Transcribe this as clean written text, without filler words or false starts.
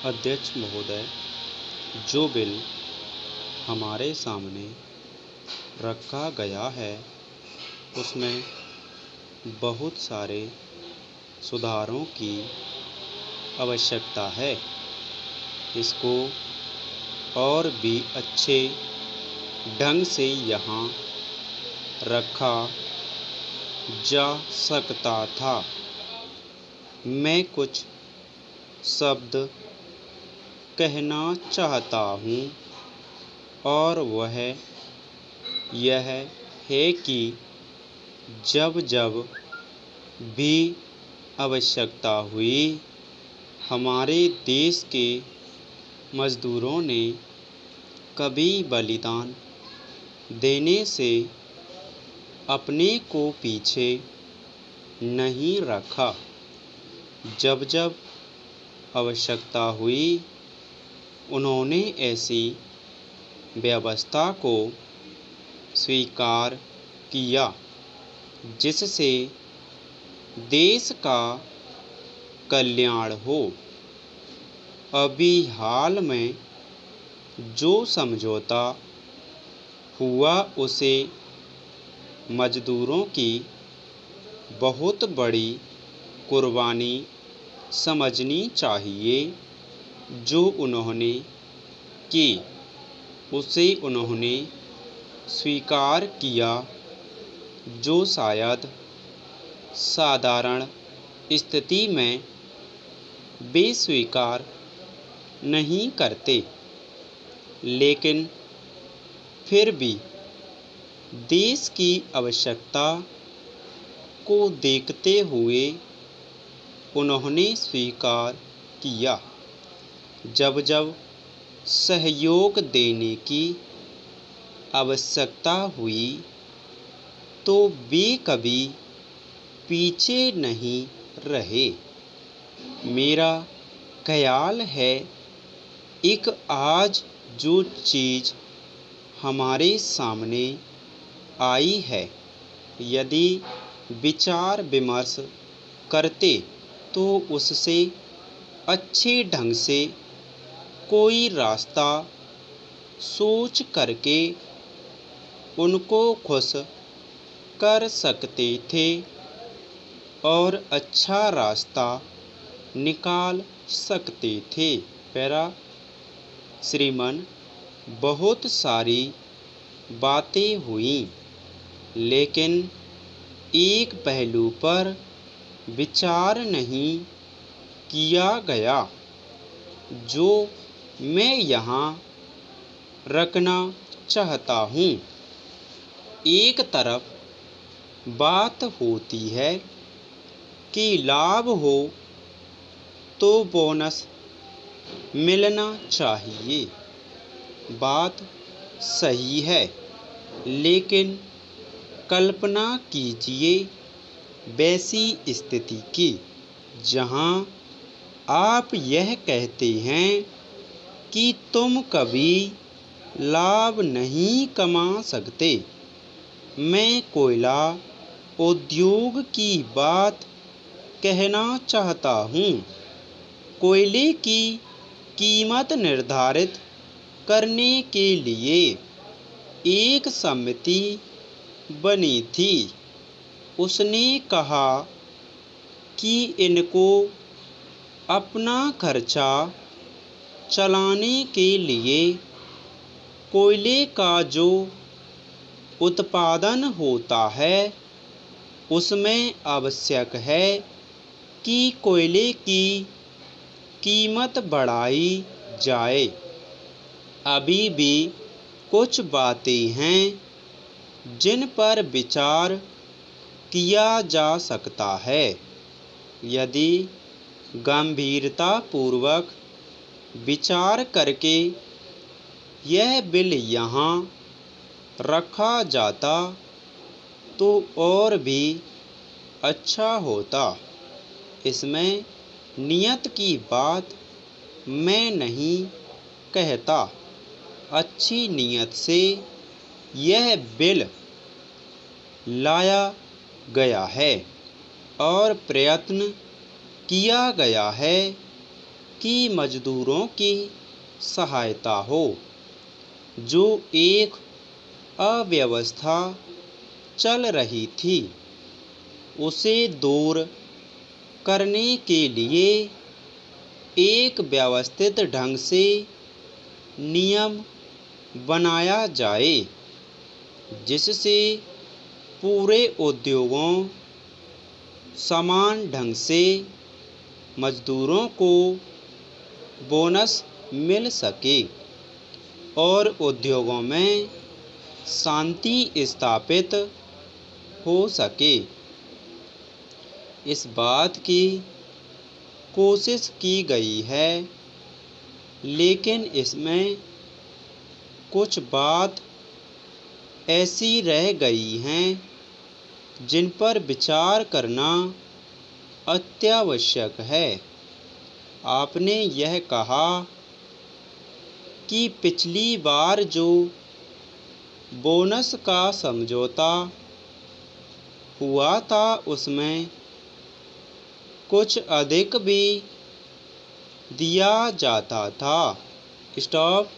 अध्यक्ष महोदय, जो बिल हमारे सामने रखा गया है उसमें बहुत सारे सुधारों की आवश्यकता है। इसको और भी अच्छे ढंग से यहाँ रखा जा सकता था। मैं कुछ शब्द कहना चाहता हूँ और वह यह है कि जब जब भी आवश्यकता हुई, हमारे देश के मज़दूरों ने कभी बलिदान देने से अपने को पीछे नहीं रखा। जब जब आवश्यकता हुई, उन्होंने ऐसी व्यवस्था को स्वीकार किया जिससे देश का कल्याण हो। अभी हाल में जो समझौता हुआ उसे मज़दूरों की बहुत बड़ी कुर्बानी समझनी चाहिए। जो उन्होंने की उसे उन्होंने स्वीकार किया, जो शायद साधारण स्थिति में वे स्वीकार नहीं करते, लेकिन फिर भी देश की आवश्यकता को देखते हुए उन्होंने स्वीकार किया। जब जब सहयोग देने की आवश्यकता हुई तो वे कभी पीछे नहीं रहे। मेरा ख्याल है एक आज जो चीज़ हमारे सामने आई है, यदि विचार विमर्श करते तो उससे अच्छे ढंग से कोई रास्ता सोच करके उनको खुश कर सकते थे और अच्छा रास्ता निकाल सकते थे। पैरा श्रीमान, बहुत सारी बातें हुई, लेकिन एक पहलू पर विचार नहीं किया गया जो मैं यहाँ रखना चाहता हूँ। एक तरफ बात होती है कि लाभ हो तो बोनस मिलना चाहिए। बात सही है, लेकिन कल्पना कीजिए वैसी स्थिति की जहाँ आप यह कहते हैं कि तुम कभी लाभ नहीं कमा सकते। मैं कोयला उद्योग की बात कहना चाहता हूँ। कोयले की कीमत निर्धारित करने के लिए एक समिति बनी थी। उसने कहा कि इनको अपना खर्चा चलाने के लिए कोयले का जो उत्पादन होता है उसमें आवश्यक है कि कोयले की कीमत बढ़ाई जाए। अभी भी कुछ बातें हैं जिन पर विचार किया जा सकता है। यदि गंभीरतापूर्वक विचार करके यह बिल यहाँ रखा जाता तो और भी अच्छा होता। इसमें नियत की बात मैं नहीं कहता। अच्छी नियत से यह बिल लाया गया है और प्रयत्न किया गया है कि मजदूरों की सहायता हो। जो एक अव्यवस्था चल रही थी उसे दूर करने के लिए एक व्यवस्थित ढंग से नियम बनाया जाए, जिससे पूरे उद्योगों समान ढंग से मजदूरों को बोनस मिल सके और उद्योगों में शांति स्थापित हो सके। इस बात की कोशिश की गई है, लेकिन इसमें कुछ बात ऐसी रह गई हैं जिन पर विचार करना अत्यावश्यक है। आपने यह कहा कि पिछली बार जो बोनस का समझौता हुआ था उसमें कुछ अधिक भी दिया जाता था। स्टॉप।